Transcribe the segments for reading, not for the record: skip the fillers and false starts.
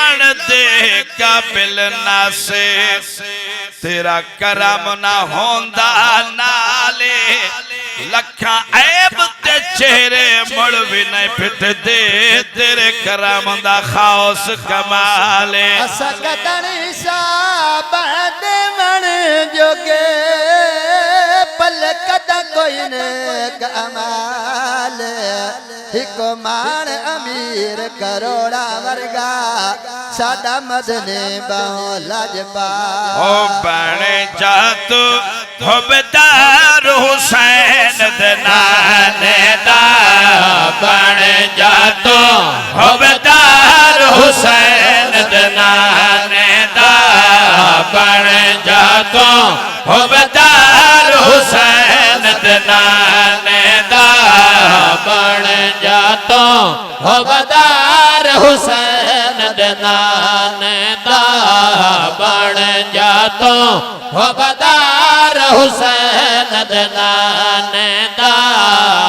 لبن دے قابل نہ سے تیرا کرم نہ ہوندا نالے لکھاں عیب تے چہرے مڑ بھی نہیں پھٹ دے تیرے کرم دا خاص کمالے سکتن شابہد من جوگے پلکت کوئی نیک عمال حکمان امیر کروڑا ورگا سادہ مدنی بہو لاجبا او بڑے جاتو حبدار حسین دنانے دا بڑے جاتو حبدار حسین دنانے دا بڑے جاتو حبدار حسین دنانے دا بڑے جاتو حبدار حسین دنانے دا بڑے جاتو حبدار حسین دنانے دا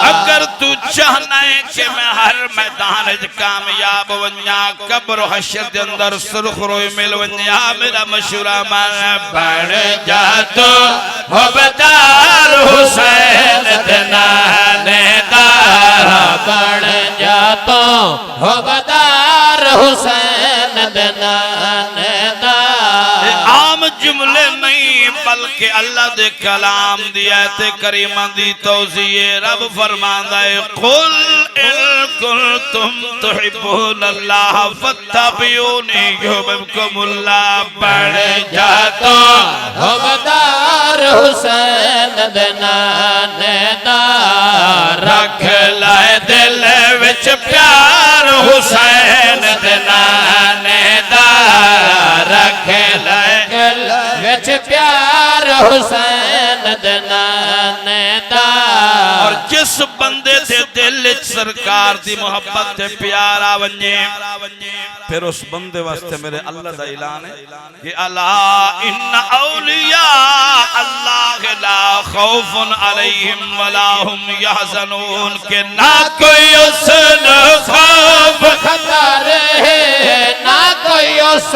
اگر تو چاہنا ہے کہ میں ہر میدان کامیاب ونیا قبر و حشر دے اندر سرخ روی مل ونیا میرا مشورہ مانا بڑھ جاتو حبدار حسین دنانے دا بڑھ جاتو حبدار حسین دنانے دا عام جملے نہیں بلکہ اللہ دے کلام دی آیت کریمہ دی توضیح رب فرماندا ہے قل ان کنتم تحبون اللہ فاتبعونی یحببکم اللہ بڑھ جاتو حبدار حسین دنانے دا رکھ لائے دل وچ پیار حسین دنانے دا رکھ لائے دل وچ پیار حسین دنانے دا اور جس بندے دے دل سرکار دی محبت تے پیارا ونجے پھر اس بندے واسطے میرے اللہ دا اعلان ہے کہ الا ان اولیاء اللہ لا خوف علیہم ولا هم یحزنون کہ نہ کوئی اس خوف خطر ہے نہ کوئی اس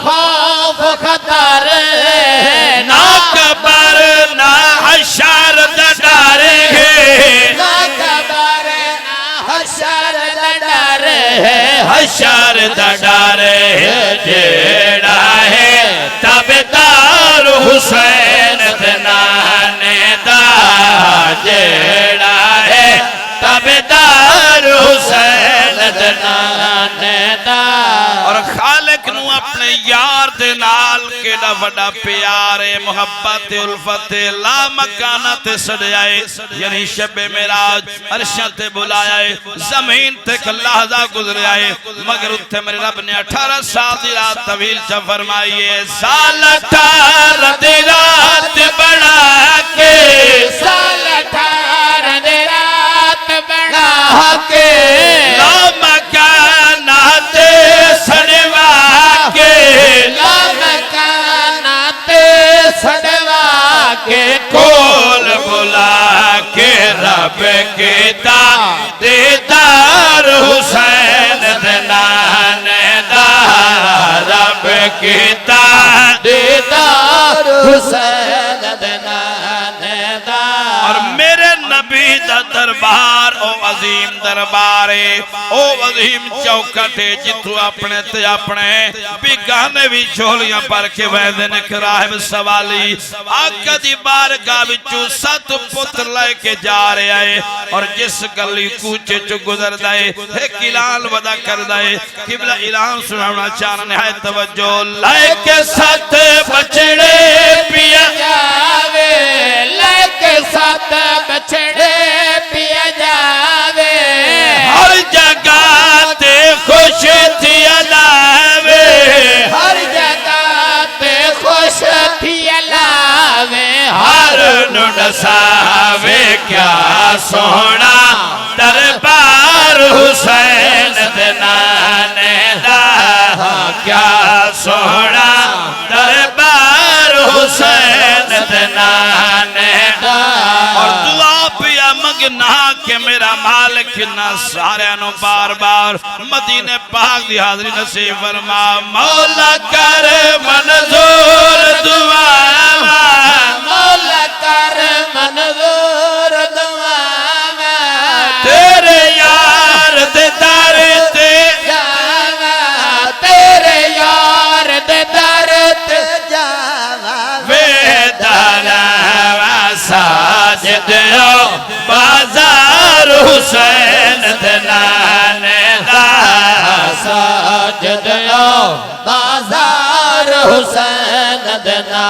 خوف خطر ہے نہ قبر نہ حشر دا ڈر ہے نہ قبر نہ حشر دا ڈر ہے حشر دا ڈر ہے جیڑا ہے تابعدار حسین دنانے دا جیڑا ہے تابعدار حسین دنانے دا اور خالق نو اپنے یار دے نال کیڑا وڈا پیار محبت الفت لا مکانت سڑیائے یعنی شب معراج عرشاں تے بلائے زمین تے لحظہ گزرے آئے مگر اتھے میرے رب نے 18 سال دی رات طویل چا فرمائیے سال 18 دی رات بڑھا کے سال 18 دی رات بڑھا کے لا مکانت سڑوا کے لا مکانت سڑوا کے کول بلا کے رب کیتا دیدار حسین دنانے دا رب کیتا دیدار حسین دنانے دا اور میرے نبی دا دربار او عظیم دربارے او عظیم چوکٹے جتو اپنے تے اپنے بیگانے بھی جھولیاں پر کے ویدن کراہم سوالی آقا دی بارگاہ وچوں 7 پتر لے کے جا رہے آئے اور جس گلی کوچے چو گزر دائے ایک اعلان ودا کر دائے قبلہ اعلان سناونا چاہنا نہایت توجہ لے کے 7 بچڑے پیا جاوے لے کے 7 بچڑے پیا جاوے ہر جگہ تے خوش تھی علاوے ہر جگہ تے خوش تھی علاوے ہر نڈساوے کیا سونا دربار حسین دنانے دا کیا سونا دربار حسین دنانے دا اور دعا پیا مگنا کہ میرا مالک کنا سارے نو بار بار مدینے پاک دی حاضری نصیب فرما مولا کر منظور دعا مولا کر منظور دعا تیرے یار دے در تے جاوا تیرے یار دے در تے وے دارا ساجد بازار حسین دلانے دا ساجد بازار حسین دنا